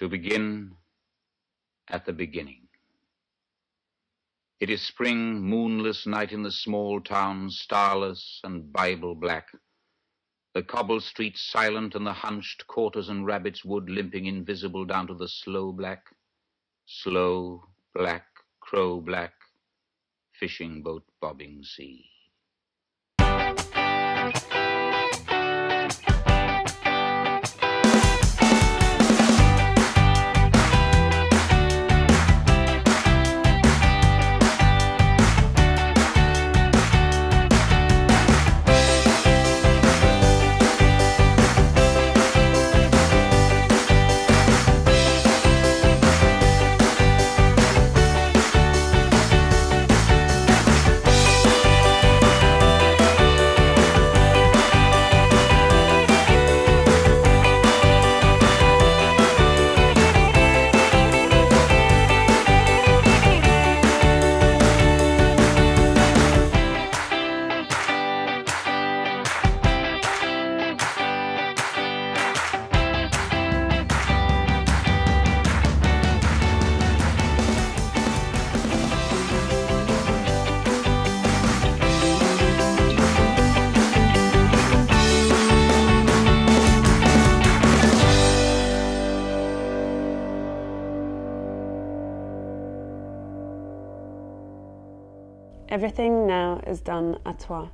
To begin at the beginning. It is spring, moonless night in the small town, starless and Bible black. The cobbled streets silent and the hunched quarters and rabbit's wood limping invisible down to the slow black, crow black, fishing boat bobbing sea. Everything now is done à trois.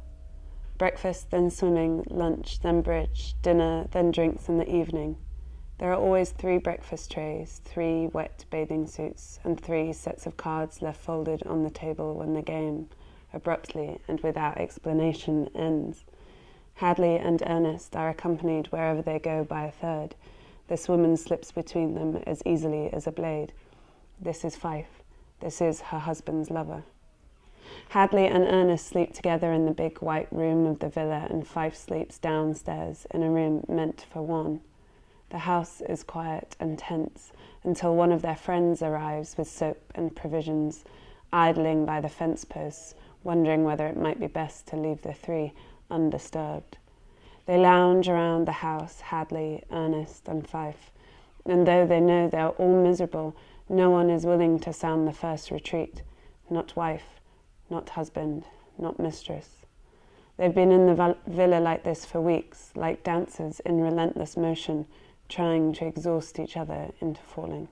Breakfast, then swimming, lunch, then bridge, dinner, then drinks in the evening. There are always 3 breakfast trays, 3 wet bathing suits, and 3 sets of cards left folded on the table when the game, abruptly and without explanation, ends. Hadley and Ernest are accompanied wherever they go by a third. This woman slips between them as easily as a blade. This is Fife. This is her husband's lover. Hadley and Ernest sleep together in the big white room of the villa, and Fife sleeps downstairs in a room meant for one. The house is quiet and tense until one of their friends arrives with soap and provisions, idling by the fence posts, wondering whether it might be best to leave the 3 undisturbed. They lounge around the house, Hadley, Ernest, and Fife, and though they know they are all miserable, no one is willing to sound the first retreat. Not wife, not husband, not mistress. They've been in the villa like this for weeks, like dancers in relentless motion, trying to exhaust each other into falling.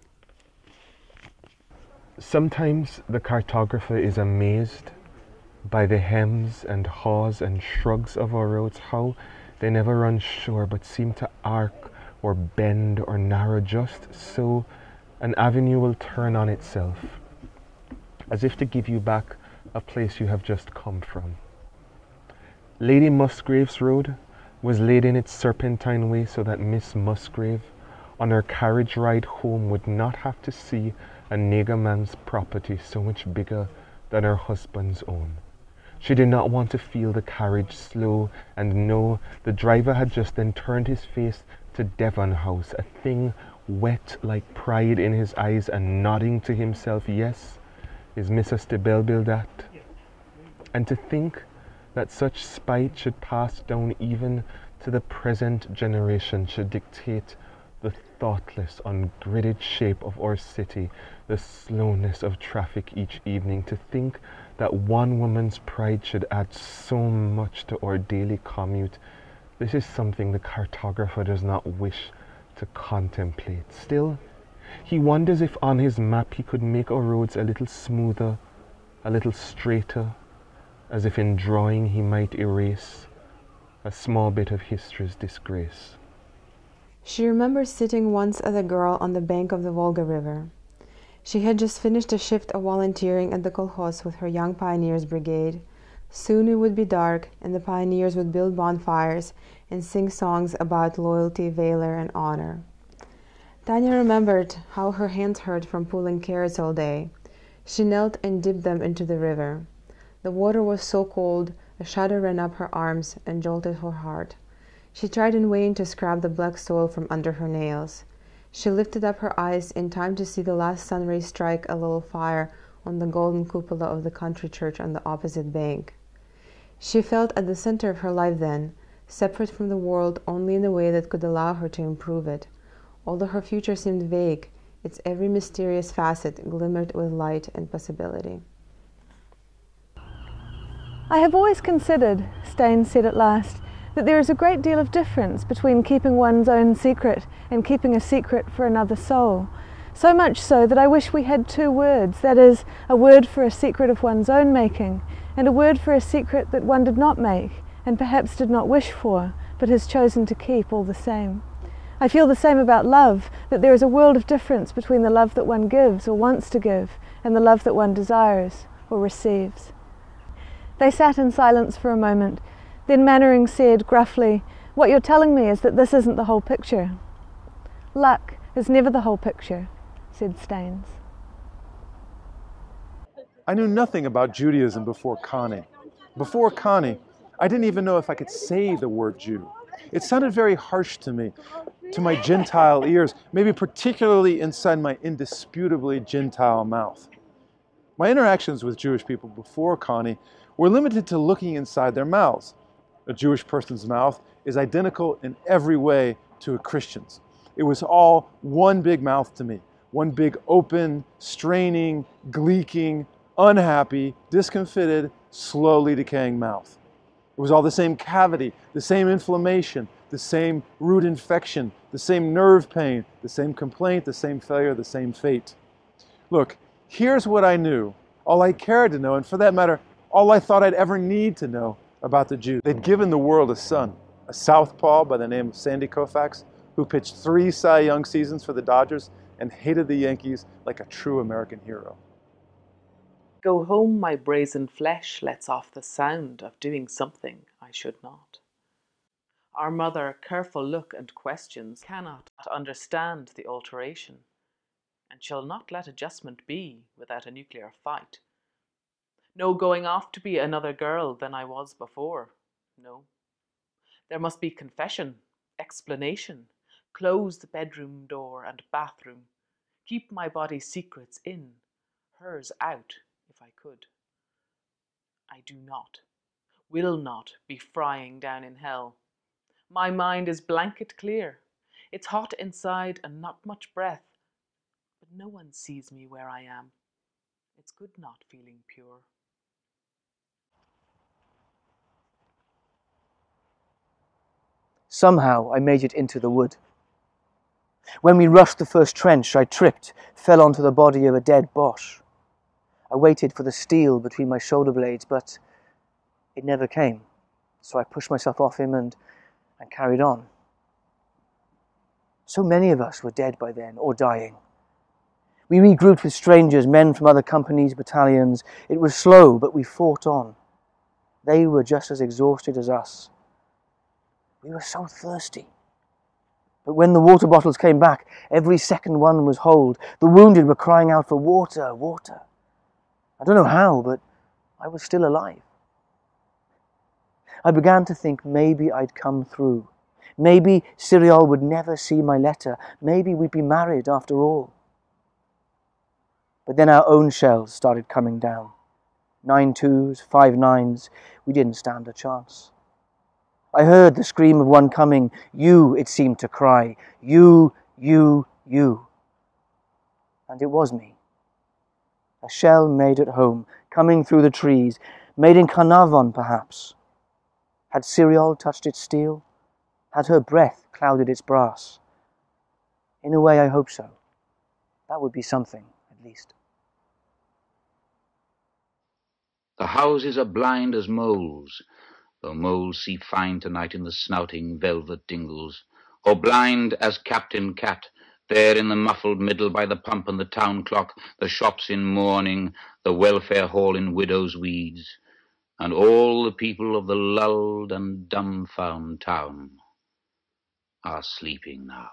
Sometimes the cartographer is amazed by the hems and haws and shrugs of our roads, how they never run sure but seem to arc or bend or narrow just so an avenue will turn on itself, as if to give you back a place you have just come from. Lady Musgrave's road was laid in its serpentine way so that Miss Musgrave, on her carriage ride home, would not have to see a nigger man's property so much bigger than her husband's own. She did not want to feel the carriage slow and know the driver had just then turned his face to Devon House, a thing wet like pride in his eyes and nodding to himself, yes, is Mrs. de Belleville that? And to think that such spite should pass down even to the present generation, should dictate the thoughtless, ungridded shape of our city, the slowness of traffic each evening, to think that one woman's pride should add so much to our daily commute. This is something the cartographer does not wish to contemplate. Still, he wonders if on his map he could make our roads a little smoother, a little straighter, as if in drawing he might erase a small bit of history's disgrace. She remembers sitting once as a girl on the bank of the Volga River. She had just finished a shift of volunteering at the kolkhoz with her Young Pioneers Brigade. Soon it would be dark, and the pioneers would build bonfires and sing songs about loyalty, valor, and honor. Tanya remembered how her hands hurt from pulling carrots all day. She knelt and dipped them into the river. The water was so cold, a shudder ran up her arms and jolted her heart. She tried in vain to scrub the black soil from under her nails. She lifted up her eyes in time to see the last sun rays strike a little fire on the golden cupola of the country church on the opposite bank. She felt at the center of her life then, separate from the world only in a way that could allow her to improve it. Although her future seemed vague, its every mysterious facet glimmered with light and possibility. I have always considered, Staines said at last, that there is a great deal of difference between keeping one's own secret and keeping a secret for another soul. So much so that I wish we had two words, that is, a word for a secret of one's own making, and a word for a secret that one did not make, and perhaps did not wish for, but has chosen to keep all the same. I feel the same about love, that there is a world of difference between the love that one gives or wants to give, and the love that one desires or receives. They sat in silence for a moment. Then Mannering said gruffly, "What you're telling me is that this isn't the whole picture." "Luck is never the whole picture," said Staines. I knew nothing about Judaism before Connie. Before Connie, I didn't even know if I could say the word Jew. It sounded very harsh to me, to my Gentile ears, maybe particularly inside my indisputably Gentile mouth. My interactions with Jewish people before Connie were limited to looking inside their mouths. A Jewish person's mouth is identical in every way to a Christian's. It was all one big mouth to me, one big open, straining, gleeking, unhappy, discomfited, slowly decaying mouth. It was all the same cavity, the same inflammation, the same root infection, the same nerve pain, the same complaint, the same failure, the same fate. Look, here's what I knew, all I cared to know, and for that matter, all I thought I'd ever need to know about the Jews. They'd given the world a son, a southpaw by the name of Sandy Koufax, who pitched 3 Cy Young seasons for the Dodgers and hated the Yankees like a true American hero. Go home, my brazen flesh lets off the sound of doing something I should not. Our mother, careful look and questions, cannot understand the alteration, and shall not let adjustment be without a nuclear fight. No going off to be another girl than I was before, no. There must be confession, explanation, close the bedroom door and bathroom, keep my body's secrets in, hers out, if I could. I do not, will not be frying down in hell. My mind is blanket clear. It's hot inside and not much breath, but no one sees me where I am. It's good not feeling pure. Somehow I made it into the wood. When we rushed the first trench, I tripped, fell onto the body of a dead Boche. I waited for the steel between my shoulder blades, but it never came. So I pushed myself off him and carried on. So many of us were dead by then, or dying. We regrouped with strangers, men from other companies, battalions. It was slow, but we fought on. They were just as exhausted as us. We were so thirsty. But when the water bottles came back, every second one was holed. The wounded were crying out for water, water. I don't know how, but I was still alive. I began to think maybe I'd come through. Maybe Cyriol would never see my letter. Maybe we'd be married after all. But then our own shells started coming down. 9.2s, 5.9s. We didn't stand a chance. I heard the scream of one coming. You, it seemed to cry. You. And it was me. A shell made at home, coming through the trees, made in Carnarvon, perhaps. Had Cyriol touched its steel? Had her breath clouded its brass? In a way, I hope so. That would be something, at least. The houses are blind as moles, though moles see fine tonight in the snouting velvet dingles, or blind as Captain Cat, there in the muffled middle by the pump and the town clock, the shops in mourning, the welfare hall in widow's weeds, and all the people of the lulled and dumbfound town are sleeping now.